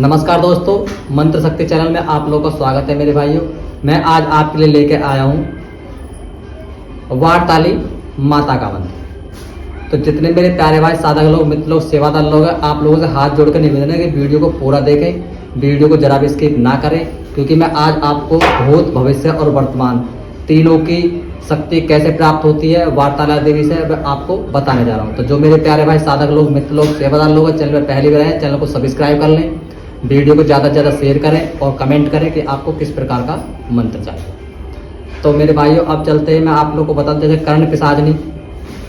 नमस्कार दोस्तों, मंत्र शक्ति चैनल में आप लोगों का स्वागत है मेरे भाइयों। मैं आज आपके लिए लेके आया हूँ वारताली माता का मंत्र। तो जितने मेरे प्यारे भाई साधक लोग, मित्र लोग, सेवादार लोग हैं, आप लोगों से हाथ जोड़कर निवेदन है कि वीडियो को पूरा देखें, वीडियो को जरा भी स्किप ना करें, क्योंकि मैं आज आपको भूत, भविष्य और वर्तमान तीनों की शक्ति कैसे प्राप्त होती है वारताला देवी से मैं आपको बताने जा रहा हूँ। तो जो मेरे प्यारे भाई साधक लोग, मित्र लोग, सेवादार लोग हैं, चैनल में पहली बार आए, चैनल को सब्सक्राइब कर लें, वीडियो को ज़्यादा से ज़्यादा शेयर करें और कमेंट करें कि आपको किस प्रकार का मंत्र चाहिए। तो मेरे भाइयों, अब चलते हैं, मैं आप लोगों को बताते हैं कर्ण पिशाचनी,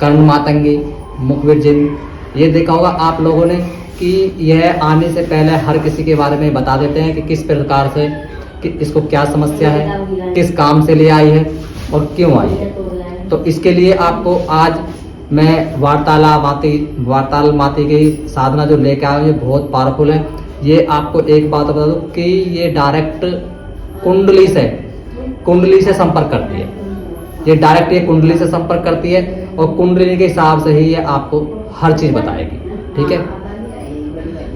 कर्ण मातंगी, मुखबिर जिन। ये देखा होगा आप लोगों ने कि यह आने से पहले हर किसी के बारे में बता देते हैं कि किस प्रकार से, कि इसको क्या समस्या है, किस काम से ले आई है और क्यों आई है। तो इसके लिए आपको आज मैं वारताल माती की साधना जो लेके आया हूँ, ये बहुत पावरफुल है। ये आपको एक बात बता दूं कि ये डायरेक्ट कुंडली से संपर्क करती है। ये डायरेक्ट ये कुंडली से संपर्क करती है और कुंडली के हिसाब से ही ये आपको हर चीज़ बताएगी। ठीक है,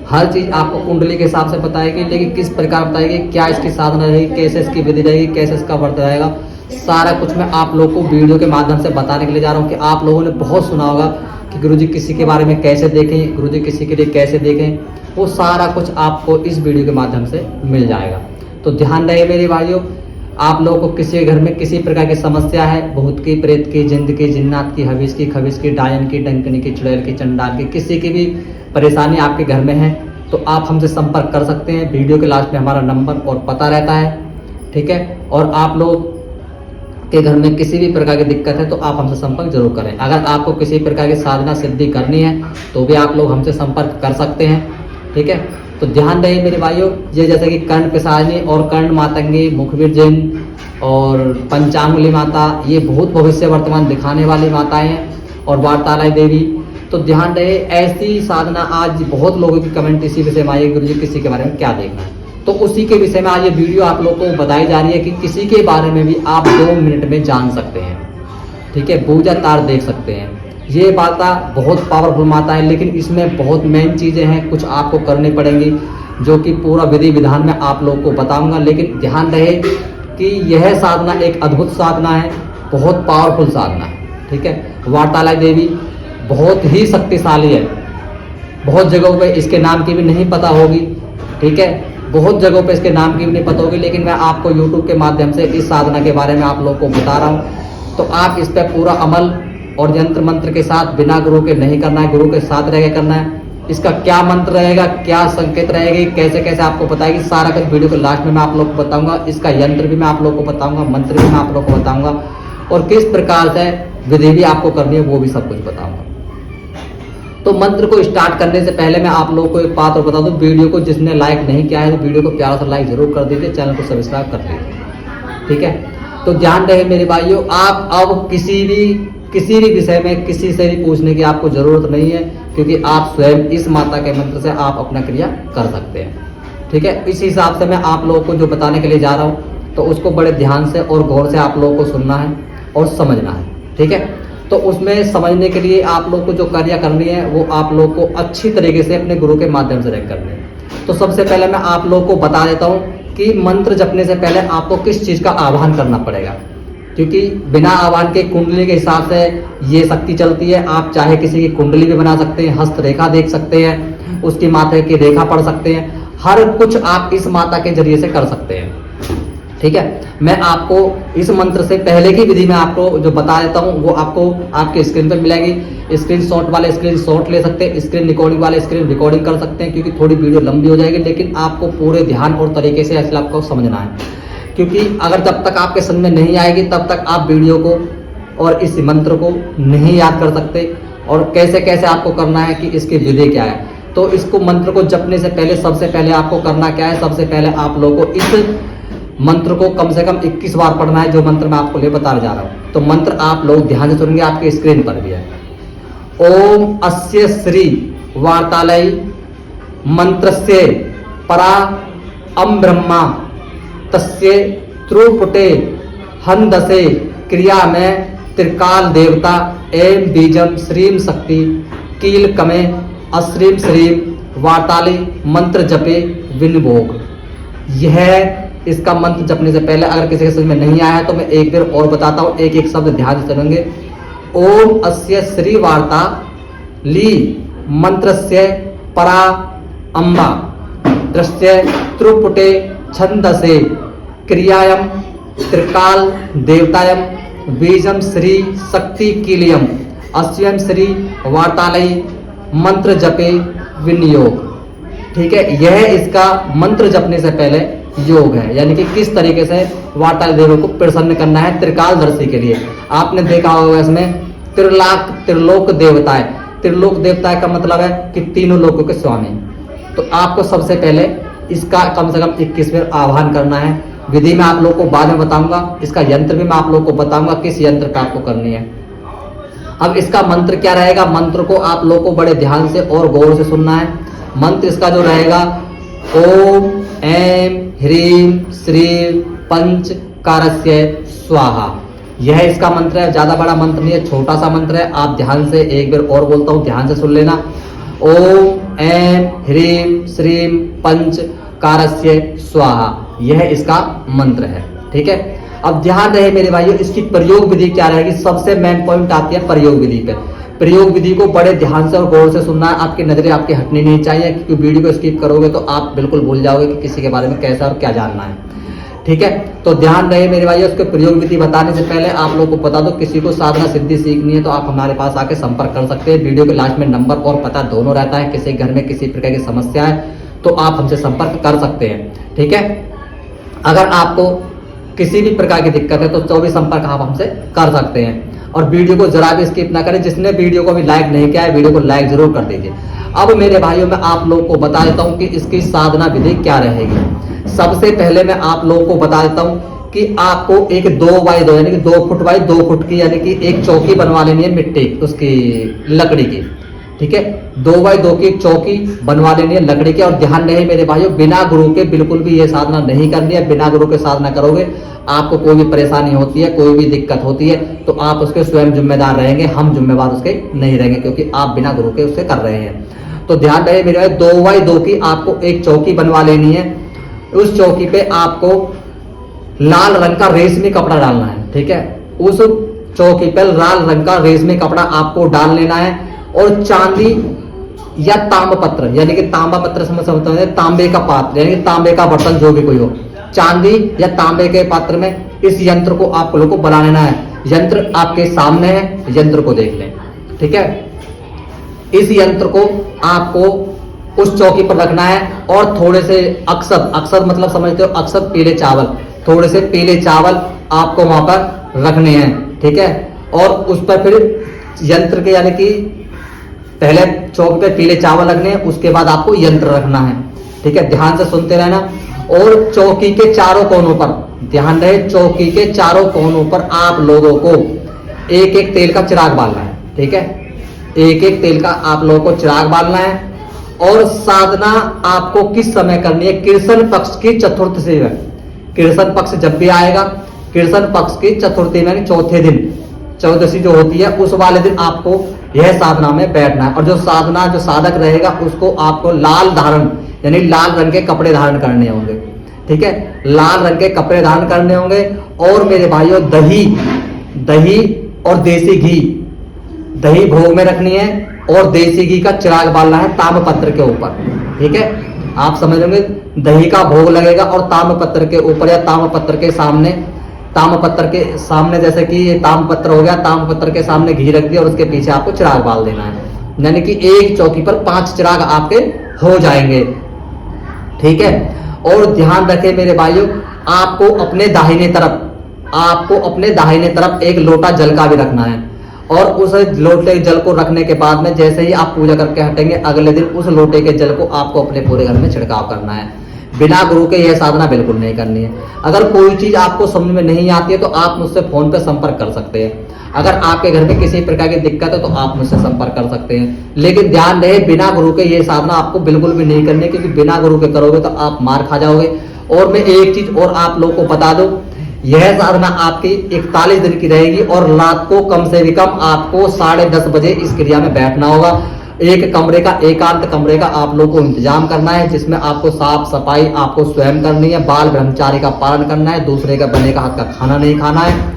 हर चीज़ आपको कुंडली के हिसाब से बताएगी, लेकिन किस प्रकार बताएगी, क्या इसकी साधना रहेगी, कैसे इसकी विधि रहेगी, कैसे इसका व्रत रहेगा, सारा कुछ मैं आप लोगों को वीडियो के माध्यम से बताने के लिए जा रहा हूँ। कि आप लोगों ने बहुत सुना होगा कि गुरुजी किसी के बारे में कैसे देखें, गुरुजी किसी के लिए कैसे देखें, वो सारा कुछ आपको इस वीडियो के माध्यम से मिल जाएगा। तो ध्यान रहे मेरे भाइयों, आप लोगों को किसी घर में किसी प्रकार की समस्या है, भूत की, प्रेत की, जिंद की, जिन्नात की, हविस की, खविस की, डायन की, डंकनी की, चुड़ैल की, चंडाल की, किसी की भी परेशानी आपके घर में है तो आप हमसे संपर्क कर सकते हैं। वीडियो के लास्ट में हमारा नंबर और पता रहता है। ठीक है, और आप लोग के घर में किसी भी प्रकार की दिक्कत है तो आप हमसे संपर्क जरूर करें। अगर आपको किसी प्रकार की साधना सिद्धि करनी है तो भी आप लोग हमसे संपर्क कर सकते हैं। ठीक है, तो ध्यान रहे मेरे भाइयों, ये जैसे कि कर्ण पिशाचनी और कर्ण मातंगी, मुखबिर जिन और पंचांगुली माता, ये भूत, भविष्य, वर्तमान दिखाने वाली माताएं हैं, और वारताला देवी। तो ध्यान रहे, ऐसी साधना आज बहुत लोगों की कमेंट इसी विषय में आई, गुरुजी किसी के बारे में क्या देखना है, तो उसी के विषय में आज ये वीडियो आप लोगों को बताई जा रही है कि किसी के बारे में भी आप 2 मिनट में जान सकते हैं। ठीक है, पूजा तार देख सकते हैं। ये माता बहुत पावरफुल माता है, लेकिन इसमें बहुत मेन चीज़ें हैं, कुछ आपको करनी पड़ेंगी, जो कि पूरा विधि विधान में आप लोगों को बताऊंगा। लेकिन ध्यान रहे कि यह साधना एक अद्भुत साधना है, बहुत पावरफुल साधना है। ठीक है, वारताला देवी बहुत ही शक्तिशाली है। बहुत जगहों पे इसके नाम की भी नहीं पता होगी। ठीक है, बहुत जगहों पे इसके नाम की भी नहीं पता होगी, लेकिन मैं आपको YouTube के माध्यम से इस साधना के बारे में आप लोगों को बता रहा हूँ। तो आप इस पर पूरा अमल और यंत्र मंत्र के साथ, बिना गुरु के नहीं करना है, गुरु के साथ रह के करना है। इसका क्या मंत्र रहेगा, क्या संकेत रहेगी, कैसे कैसे आपको बताएगी, सारा कुछ वीडियो के लास्ट में मैं आप लोग को बताऊंगा। इसका यंत्र भी मैं आप लोग को बताऊंगा, मंत्र भी मैं आप लोग को बताऊंगा, और किस प्रकार से विधि भी आपको करनी है वो भी सब कुछ बताऊंगा। तो मंत्र को स्टार्ट करने से पहले मैं आप लोगों को एक बात और बता दूं, वीडियो को जिसने लाइक नहीं किया है तो वीडियो को प्यारा सा लाइक जरूर कर दीजिए, चैनल को सब्सक्राइब कर दीजिए। ठीक है, तो ध्यान रहे मेरे भाइयों, आप अब किसी भी विषय में किसी से भी पूछने की आपको जरूरत नहीं है, क्योंकि आप स्वयं इस माता के मंत्र से आप अपना क्रिया कर सकते हैं। ठीक है, इस हिसाब से मैं आप लोगों को जो बताने के लिए जा रहा हूँ तो उसको बड़े ध्यान से और गौर से आप लोगों को सुनना है और समझना है। ठीक है, तो उसमें समझने के लिए आप लोग को जो कार्य करनी है वो आप लोग को अच्छी तरीके से अपने गुरु के माध्यम से रह करनी है। तो सबसे पहले मैं आप लोग को बता देता हूँ कि मंत्र जपने से पहले आपको किस चीज़ का आह्वान करना पड़ेगा, क्योंकि बिना आह्वान के कुंडली के हिसाब से ये शक्ति चलती है। आप चाहे किसी की कुंडली भी बना सकते हैं, हस्त रेखा देख सकते हैं, उसकी माथे की रेखा पढ़ सकते हैं, हर कुछ आप इस माता के जरिए से कर सकते हैं। ठीक है, मैं आपको इस मंत्र से पहले की विधि में आपको जो बता देता हूँ वो आपको आपके स्क्रीन पर मिलेगी। स्क्रीनशॉट वाले स्क्रीनशॉट ले सकते हैं, स्क्रीन रिकॉर्डिंग वाले स्क्रीन रिकॉर्डिंग कर सकते हैं, क्योंकि थोड़ी वीडियो लंबी हो जाएगी, लेकिन आपको पूरे ध्यान और तरीके से ऐसे आपको समझना है। क्योंकि अगर जब तक आपके समझ में नहीं आएगी तब तक आप वीडियो को और इस मंत्र को नहीं याद कर सकते, और कैसे कैसे आपको करना है कि इसकी विधि क्या है। तो इसको मंत्र को जपने से पहले सबसे पहले आपको करना क्या है, सबसे पहले आप लोगों को इस मंत्र को कम से कम 21 बार पढ़ना है, जो मंत्र मैं आपको लिए बताने जा रहा हूँ। तो मंत्र आप लोग ध्यान से सुनेंगे, आपके स्क्रीन पर भी है। ओम अस्य श्री वार्तालय मंत्रस्य परा अम ब्रह्मा तस्य त्रुपुटे हंदसे क्रिया में त्रिकाल देवता एम बीजम श्रीम शक्ति कील कमे अश्रीम श्रीम वार्ताली मंत्र जपे विनिभोग। यह इसका मंत्र जपने से पहले अगर किसी के समझ में नहीं आया तो मैं एक बार और बताता हूँ, एक एक शब्द ध्यान से सुनेंगे। ओम अस्य श्री वार्ता ली मंत्रस्य परा अम्बा दृश्य त्रुपुटे छंदसे क्रियायम त्रिकाल देवतायम बीजम श्री शक्ति कीलियम अस्यम श्री वार्तालय मंत्र जपे विनियोग। ठीक है, यह इसका मंत्र जपने से पहले योग है, यानी कि किस तरीके से वार्तालय देवों को प्रसन्न करना है त्रिकालदर्शी के लिए। आपने देखा होगा इसमें त्रिलोक देवताएं, त्रिलोक देवताएं का मतलब है कि तीनों लोकों के स्वामी। तो आपको सबसे पहले इसका कम से कम 21 बार आह्वान करना है। विधि में आप लोगों को बाद में बताऊंगा, इसका यंत्र भी मैं आप लोगों को बताऊंगा किस यंत्र का आपको करनी है। अब इसका मंत्र क्या रहेगा, मंत्र को आप लोगों को बड़े ध्यान से और गौर से सुनना है। मंत्र इसका जो रहेगा ओम ऐम ह्रीम श्रीम पंचकारस्य स्वाहा। यह इसका मंत्र है, ज्यादा बड़ा मंत्र नहीं है, छोटा सा मंत्र है। आप ध्यान से एक बार और बोलता हूं, ध्यान से सुन लेना। ओम ऐम ह्रीम श्रीम पंचकारस्य स्वाहा, यह इसका मंत्र है। ठीक है, अब ध्यान रहे मेरे भाइयों, इसकी प्रयोग विधि क्या रहेगी। सबसे मेन पॉइंट आती है प्रयोग विधि पे। प्रयोग विधि को बड़े ध्यान से और गौर से सुनना है। आपकी नजरें आपकी हटनी नहीं चाहिए, क्योंकि वीडियो को स्किप करोगे तो आप बिल्कुल भूल जाओगे कि किसी के बारे में कैसा और क्या जानना है। ठीक है, तो ध्यान रहे मेरे भाइयों, उसके प्रयोग विधि बताने से पहले आप लोगों को बता दो, किसी को साधना सिद्धि सीखनी है तो आप हमारे पास आके संपर्क कर सकते हैं। वीडियो के लास्ट में नंबर और पता दोनों रहता है। किसी घर में किसी प्रकार की समस्या है तो आप हमसे संपर्क कर सकते हैं। ठीक है, अगर आपको किसी भी प्रकार की दिक्कत है तो 24 संपर्क आप हमसे कर सकते हैं। और वीडियो को जरा भी स्किप ना करें। जिसने वीडियो को भी लाइक नहीं किया है, वीडियो को लाइक जरूर कर दीजिए। अब मेरे भाइयों, मैं आप लोगों को बता देता हूं कि इसकी साधना विधि क्या रहेगी। सबसे पहले मैं आप लोगों को बता देता हूं कि आपको एक 2x2 यानी कि 2 फुट बाई 2 फुट की यानी कि एक चौकी बनवा लेनी है मिट्टी उसकी लकड़ी की। ठीक है, 2x2 की चौकी बनवा लेनी है लकड़ी की। और ध्यान रहे मेरे भाइयों, बिना गुरु के बिल्कुल भी ये साधना नहीं करनी है। बिना गुरु के साधना करोगे आपको कोई भी परेशानी होती है, कोई भी दिक्कत होती है तो आप उसके स्वयं जिम्मेदार रहेंगे, हम जिम्मेदार उसके नहीं रहेंगे, क्योंकि आप बिना गुरु के उससे कर रहे हैं। तो ध्यान रहे मेरे भाई, 2x2 की आपको एक चौकी बनवा लेनी है। उस चौकी पे आपको लाल रंग का रेशमी कपड़ा डालना है। ठीक है, उस चौकी पे लाल रंग का रेशमी कपड़ा आपको डाल लेना है। और चांदी या ताम्रपत्र यानी कि तांबा पत्र समझते हैं, तांबे का पात्र यानी कि तांबे का बर्तन जो भी कोई हो, चांदी या तांबे के पात्र में इस यंत्र को आप लोगों को बना लेना है। यंत्र आपके सामने है, यंत्र को देख लें। ठीक है, इस यंत्र को आपको उस चौकी पर रखना है। और थोड़े से अक्षत, अक्षत मतलब समझते हो अक्षत, पीले चावल, थोड़े से पीले चावल आपको वहां पर रखने हैं। ठीक है, और उस पर फिर यंत्र के यानी कि पहले चौक पे पीले चावल रखने हैं, उसके बाद आपको यंत्र रखना है। ठीक है, ध्यान से सुनते रहना। और चौकी के चारों कोनों पर ध्यान रहे, चौकी के चारों कोनों पर आप लोगों को एक एक तेल का चिराग बालना है। ठीक है, एक एक तेल का आप लोगों को चिराग बालना है। और साधना आपको किस समय करनी है, कृष्ण पक्ष की चतुर्थी में। कृष्ण पक्ष जब भी आएगा, कृष्ण पक्ष की चतुर्थी में चौथे दिन, चौदशी जो होती है उस वाले दिन आपको यह साधना में बैठना है। और जो साधना जो साधक रहेगा उसको आपको लाल धारण यानी लाल रंग के कपड़े धारण करने होंगे। ठीक है, लाल रंग के कपड़े धारण करने होंगे। और मेरे भाइयों, दही और देसी घी, दही भोग में रखनी है और देसी घी का चिराग बालना है ताम्रपत्र के ऊपर। ठीक है, आप समझ लेंगे, दही का भोग लगेगा और ताम्रपत्र के ऊपर या ताम्रपत्र के सामने जैसे कि ये ताम्रपत्र हो गया, ताम्रपत्र के सामने घी रख दिया और उसके पीछे आपको चिराग बाल देना है। यानी कि एक चौकी पर 5 चिराग आपके हो जाएंगे। ठीक है, और ध्यान रखें मेरे भाइयों, आपको अपने दाहिने तरफ एक लोटा जल का भी रखना है। और उस लोटे जल को रखने के बाद में जैसे ही आप पूजा करके हटेंगे, अगले दिन उस लोटे के जल को आपको अपने पूरे घर में छिड़काव करना है। बिना गुरु के यह साधना बिल्कुल नहीं करनी है। अगर कोई चीज आपको समझ में नहीं आती है तो आप मुझसे फोन पर संपर्क कर सकते हैं। अगर आपके घर में किसी प्रकार की दिक्कत है तो आप मुझसे संपर्क कर सकते हैं। लेकिन ध्यान रहे, बिना गुरु के ये साधना आपको बिल्कुल भी नहीं करनी है, क्योंकि बिना गुरु के करोगे तो आप मार खा जाओगे। और मैं एक चीज और आप लोगों को बता दूं, यह साधना आपकी 41 दिन की रहेगी और रात को कम से भी कम आपको 10:30 बजे इस क्रिया में बैठना होगा। एक कमरे का, एकांत कमरे का आप लोग को इंतजाम करना है, जिसमें आपको साफ सफाई आपको स्वयं करनी है, बाल ब्रह्मचारी का पालन करना है, दूसरे का बने का हक का खाना नहीं खाना है।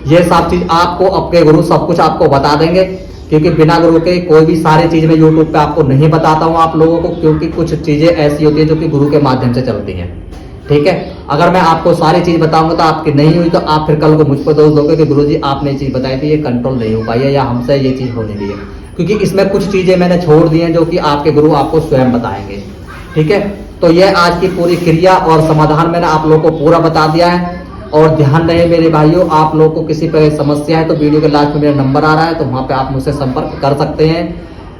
ये सब चीज आपको आपके गुरु सब कुछ आपको बता देंगे, क्योंकि बिना गुरु के कोई भी सारी चीज मैं यूट्यूब पे आपको नहीं बताता हूँ आप लोगों को, क्योंकि कुछ चीजें ऐसी होती है जो कि गुरु के माध्यम से चलती हैं। ठीक है, अगर मैं आपको सारी चीज बताऊंगा तो आपकी नहीं हुई तो आप फिर कल को मुझ पर दोष दोगे कि गुरुजी आपने ये चीज बताई थी, ये कंट्रोल नहीं हो पाई है या हमसे ये चीज होने दी है, क्योंकि इसमें कुछ चीजें मैंने छोड़ दी हैं जो कि आपके गुरु आपको स्वयं बताएंगे। ठीक है, तो यह आज की पूरी क्रिया और समाधान मैंने आप लोगों को पूरा बता दिया है। और ध्यान रहे मेरे भाइयों, आप लोगों को किसी पर समस्या है तो वीडियो के लास्ट में मेरा नंबर आ रहा है, तो वहां पे आप मुझसे संपर्क कर सकते हैं।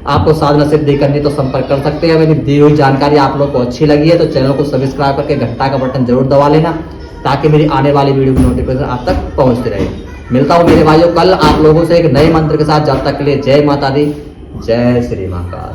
आपको साधना सिद्धि करनी तो संपर्क कर सकते हैं। मेरी दी हुई जानकारी आप लोगों को अच्छी लगी है तो चैनल को सब्सक्राइब करके घंटा का बटन जरूर दबा लेना, ताकि मेरी आने वाली वीडियो की नोटिफिकेशन आप तक पहुंचती रहे। मिलता हूं मेरे भाइयों कल आप लोगों से एक नए मंत्र के साथ। जब तक के लिए जय माता दी, जय श्री महाकाल।